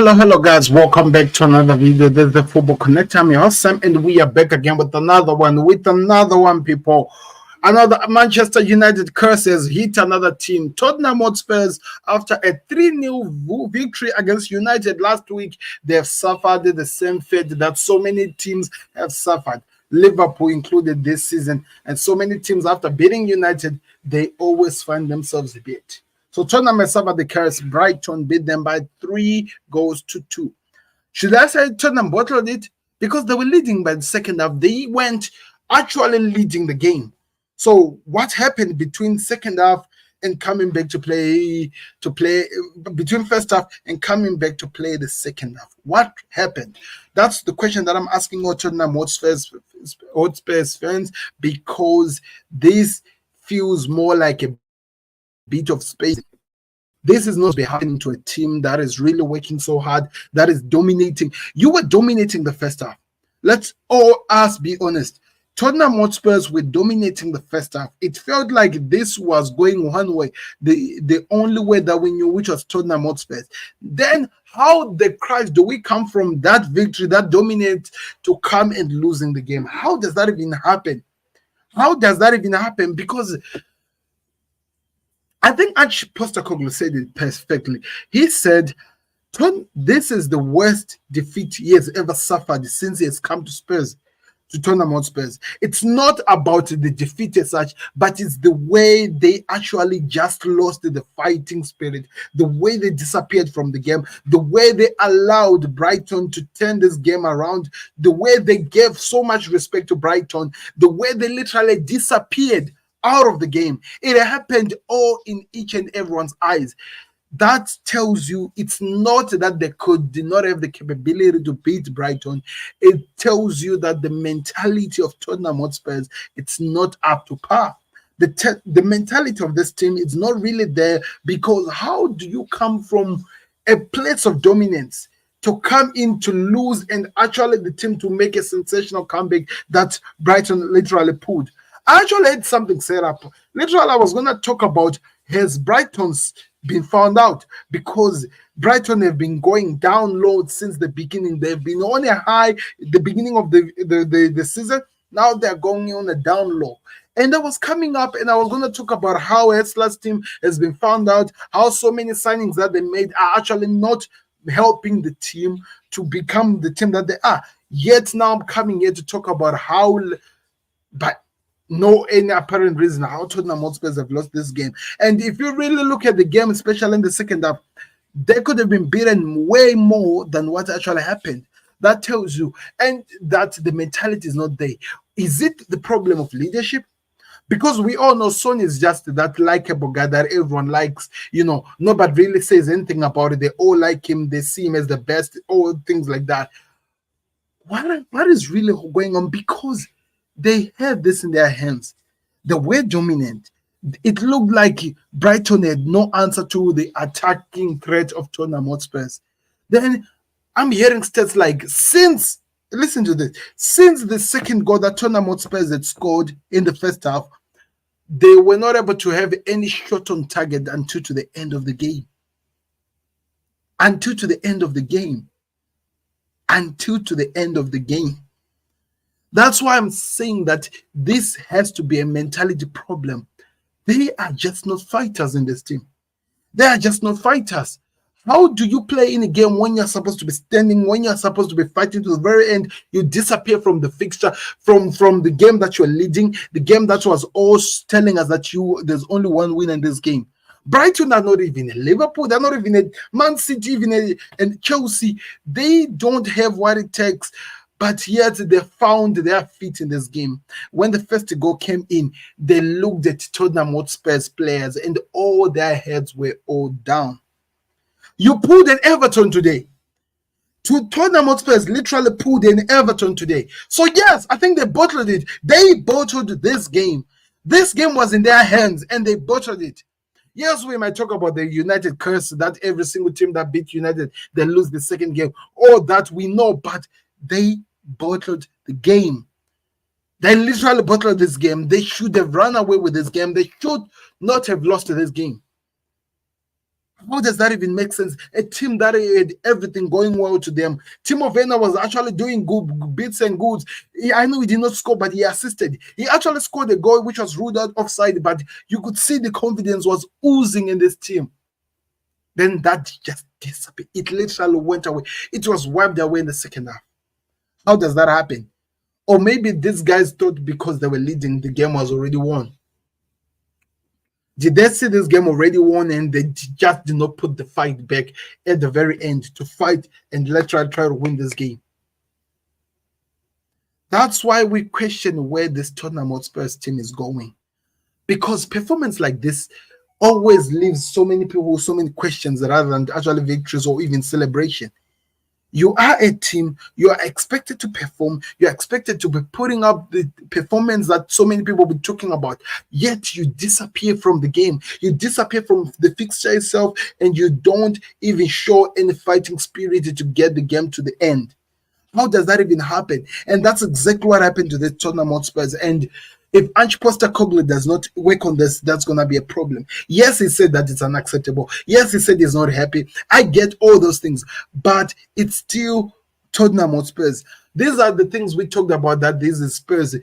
Hello, guys. Welcome back to another video. This is the Football Connect. I'm your host, Sam, and we are back again with another one, people. Another Manchester United curse has hit another team. Tottenham Spurs, after a 3-0 victory against United last week, they have suffered the same fate that so many teams have suffered. Liverpool included this season, and so many teams, after beating United, they always find themselves beat. So Tottenham has suffered the curse. Brighton beat them by 3-2. Should I say Tottenham bottled it? Because they were leading by the second half. They went actually leading the game. So what happened between second half and coming back to play between first half and coming back to play the second half? What happened? That's the question that I'm asking all Tottenham Hotspurs fans, because this feels more like a bit of space. This is not happening to a team that is really working so hard, that is dominating. You were dominating the first half. Let's all us be honest. Tottenham Hotspurs were dominating the first half. It felt like this was going one way, the only way that we knew, which was Tottenham Hotspurs. Then how the Christ do we come from that victory, that dominate, to come and losing the game? How does that even happen? How does that even happen? Because I think Ange Postecoglou said it perfectly. He said, this is the worst defeat he has ever suffered since he has come to Spurs, to Tottenham Hotspurs. It's not about the defeat as such, but it's the way they actually just lost the fighting spirit, the way they disappeared from the game, the way they allowed Brighton to turn this game around, the way they gave so much respect to Brighton, the way they literally disappeared out of the game. It happened all in each and everyone's eyes. That tells you it's not that they did not have the capability to beat Brighton. It tells you that the mentality of Tottenham Hotspurs, it's not up to par. The mentality of this team is not really there, because how do you come from a place of dominance to come in to lose, and actually the team to make a sensational comeback that Brighton literally pulled? I actually had something set up. Literally, I was going to talk about, has Brighton's been found out? Because Brighton have been going down low since the beginning. They've been on a high the beginning of the season. Now they're going on a down low. And I was coming up, and I was going to talk about how Hessler's team has been found out, how so many signings that they made are actually not helping the team to become the team that they are. Yet now I'm coming here to talk about how, but no any apparent reason, how Tottenham Hotspurs have lost this game. And if you really look at the game, especially in the second half, they could have been beaten way more than what actually happened. That tells you, and that the mentality is not there. Is it the problem of leadership? Because we all know Son is just that likable guy that everyone likes. Nobody really says anything about it. They all like him. They see him as the best, all things like that. What is really going on? Because they had this in their hands. They were dominant. It looked like Brighton had no answer to the attacking threat of Tottenham Hotspurs. Then I'm hearing stats like, listen to this, since the second goal that Tottenham Hotspurs had scored in the first half, they were not able to have any shot on target until to the end of the game. Until to the end of the game. That's why I'm saying that this has to be a mentality problem. They are just not fighters in this team. They are just not fighters. How do you play in a game when you're supposed to be standing, when you're supposed to be fighting to the very end? You disappear from the fixture, from the game that you're leading, the game that was all telling us that there's only one win in this game. Brighton are not even a Liverpool. They're not even a Man City, even and Chelsea. They don't have what it takes. But yet they found their feet in this game. When the first goal came in, they looked at Tottenham Hotspur's players and all their heads were all down. You pulled an Everton today. Tottenham Hotspurs literally pulled an Everton today. So yes, I think they bottled it. They bottled this game. This game was in their hands and they bottled it. Yes, we might talk about the United curse, that every single team that beat United, they lose the second game. All that we know, but they bottled the game. They literally bottled this game. They should have run away with this game. They should not have lost this game. How does that even make sense? A team that had everything going well to them. Timo Werner was actually doing good bits and goods. I know he did not score, but he assisted. He actually scored a goal which was ruled out offside, but you could see the confidence was oozing in this team. Then that just disappeared. It literally went away. It was wiped away in the second half. How does that happen? Or maybe these guys thought because they were leading, the game was already won. Did they see this game already won and they just did not put the fight back at the very end to fight and literally try to win this game? That's why we question where this Tottenham Spurs team is going. Because performance like this always leaves so many people with so many questions rather than actually victories or even celebration. You are a team, you are expected to perform, you're expected to be putting up the performance that so many people will be talking about, yet you disappear from the game, you disappear from the fixture itself, and you don't even show any fighting spirit to get the game to the end. How does that even happen? And that's exactly what happened to the Tottenham Hotspurs. And if Ange Postecoglou does not work on this, that's going to be a problem. Yes, he said that it's unacceptable. Yes, he said he's not happy. I get all those things, but it's still Tottenham Hotspurs. These are the things we talked about, that this is Spurs.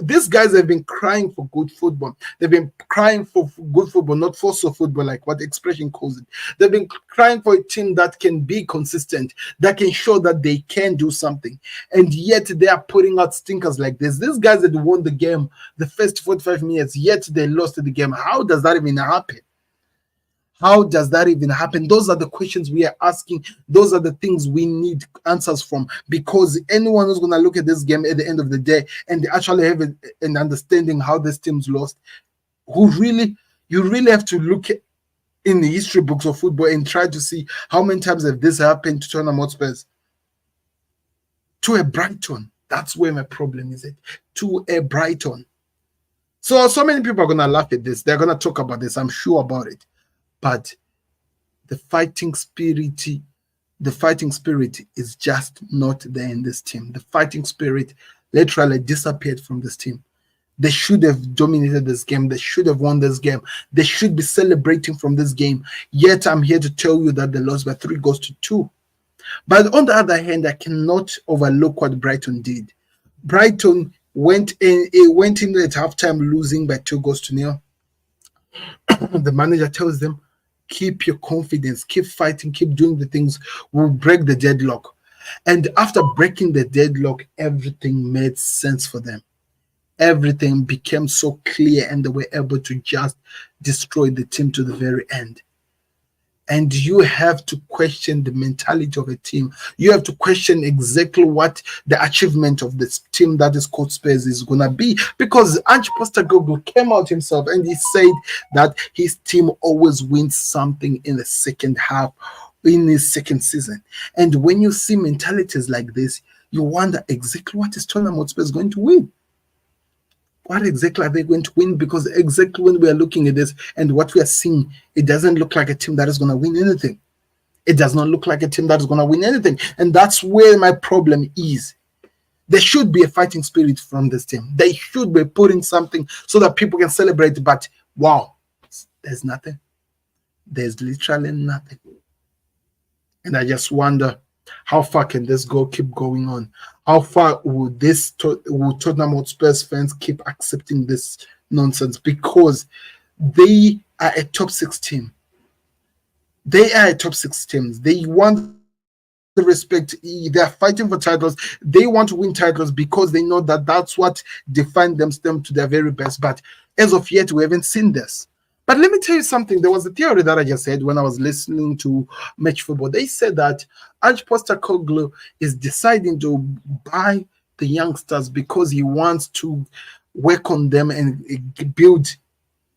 These guys have been crying for good football. They've been crying for good football, not force of football, like what the expression calls it. They've been crying for a team that can be consistent, that can show that they can do something. And yet they are putting out stinkers like this. These guys that won the game the first 45 minutes, yet they lost the game. How does that even happen? How does that even happen? Those are the questions we are asking. Those are the things we need answers from, because anyone who's going to look at this game at the end of the day and actually have an understanding how this team's lost, you really have to look in the history books of football and try to see how many times have this happened to Tottenham Hotspurs. To a Brighton. That's where my problem is. To a Brighton. So many people are going to laugh at this. They're going to talk about this. I'm sure about it. But the fighting spirit is just not there in this team. The fighting spirit literally disappeared from this team. They should have dominated this game. They should have won this game. They should be celebrating from this game. Yet I'm here to tell you that they lost by 3-2. But on the other hand, I cannot overlook what Brighton did. Brighton went in at halftime losing by 2-0. The manager tells them, keep your confidence, keep fighting, keep doing the things, we'll break the deadlock. And after breaking the deadlock, everything made sense for them. Everything became so clear and they were able to just destroy the team to the very end. And you have to question the mentality of a team. You have to question exactly what the achievement of this team that is called Spurs is going to be. Because Ange Postecoglou came out himself and he said that his team always wins something in the second half, in his second season. And when you see mentalities like this, you wonder exactly what is Tottenham Hotspur going to win. What exactly are they going to win? Because exactly when we are looking at this and what we are seeing, it doesn't look like a team that is going to win anything. It does not look like a team that is going to win anything. And that's where my problem is. There should be a fighting spirit from this team. They should be putting something so that people can celebrate. But wow, there's nothing. There's literally nothing. And I just wonder, how far can this keep going on? How far will Tottenham Hotspurs fans keep accepting this nonsense? Because they are a top 6 team. They are a top 6 team. They want the respect. They are fighting for titles. They want to win titles because they know that that's what defines them to their very best. But as of yet, we haven't seen this. But let me tell you something. There was a theory that I just said when I was listening to Match Football. They said that Ange Postecoglou is deciding to buy the youngsters because he wants to work on them and build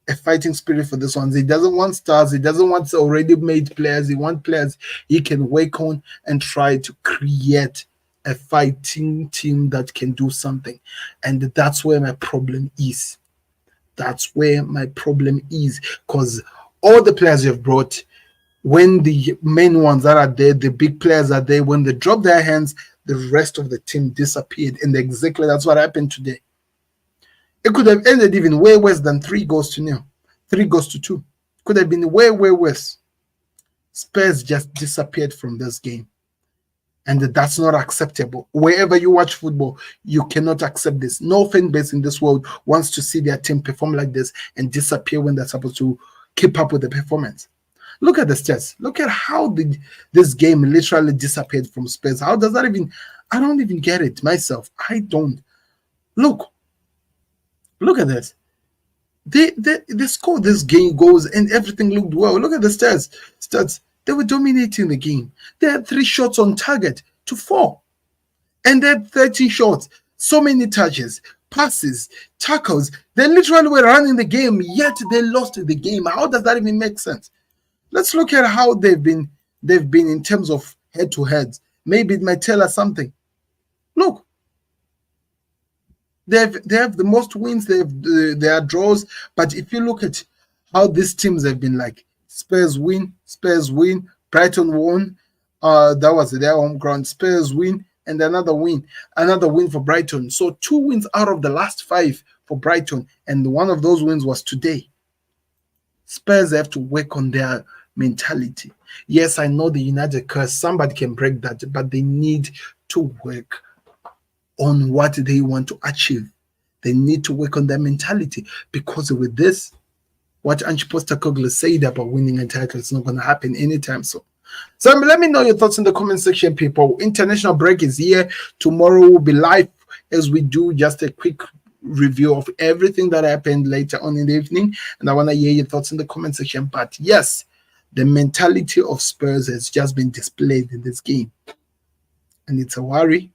a fighting spirit for this one. He doesn't want stars. He doesn't want already made players. He wants players he can work on and try to create a fighting team that can do something. And that's where my problem is. That's where my problem is, because all the players you've brought, when the main ones that are there, the big players are there, when they drop their hands, the rest of the team disappeared. And exactly that's what happened today. It could have ended even way worse than 3-0, 3-2. Could have been way, way worse. Spurs just disappeared from this game. And that's not acceptable. Wherever you watch football, you cannot accept this. No fan base in this world wants to see their team perform like this and disappear when they're supposed to keep up with the performance. Look at the stats. Look at how this game literally disappeared from Spurs. How does that even... I don't even get it myself. I don't. Look at this. They scored this game goals and everything looked well. Look at the stats. They were dominating the game. They had 3 shots on target to 4. And they had 30 shots. So many touches, passes, tackles. They literally were running the game, yet they lost the game. How does that even make sense? Let's look at how they've been in terms of head-to-heads. Maybe it might tell us something. Look. They have the most wins. They are draws. But if you look at how these teams have been like, Spurs win, Brighton won. That was their home ground. Spurs win, and another win for Brighton. So 2 wins out of the last 5 for Brighton, and one of those wins was today. Spurs have to work on their mentality. Yes, I know the United curse. Somebody can break that, but they need to work on what they want to achieve. They need to work on their mentality, because with this, what Ange Postecoglou said about winning a title is not going to happen anytime soon. So let me know your thoughts in the comment section, people. International break is here. Tomorrow will be live as we do just a quick review of everything that happened later on in the evening. And I want to hear your thoughts in the comment section. But yes, the mentality of Spurs has just been displayed in this game. And it's a worry.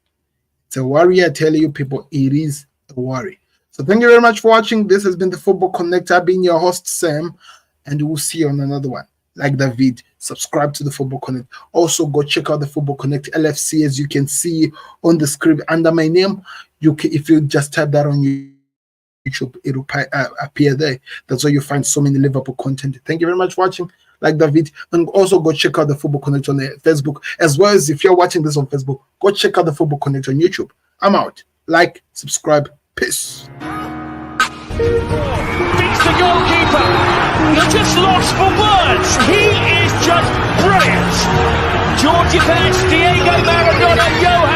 It's a worry, I tell you, people. It is a worry. So thank you very much for watching. This has been the Football Connect. I've been your host, Sam, and we'll see you on another one. Like the vid, subscribe to the Football Connect. Also, go check out the Football Connect LFC, as you can see on the screen under my name. If you just type that on YouTube, it will appear there. That's why you find so many Liverpool content. Thank you very much for watching. Like the vid, and also go check out the Football Connect on the Facebook, as well as if you're watching this on Facebook, go check out the Football Connect on YouTube. I'm out. Like, subscribe. Peace. Beats the goalkeeper. You're just lost for words. He is just brilliant. George Defense, Diego Maradona, Johan.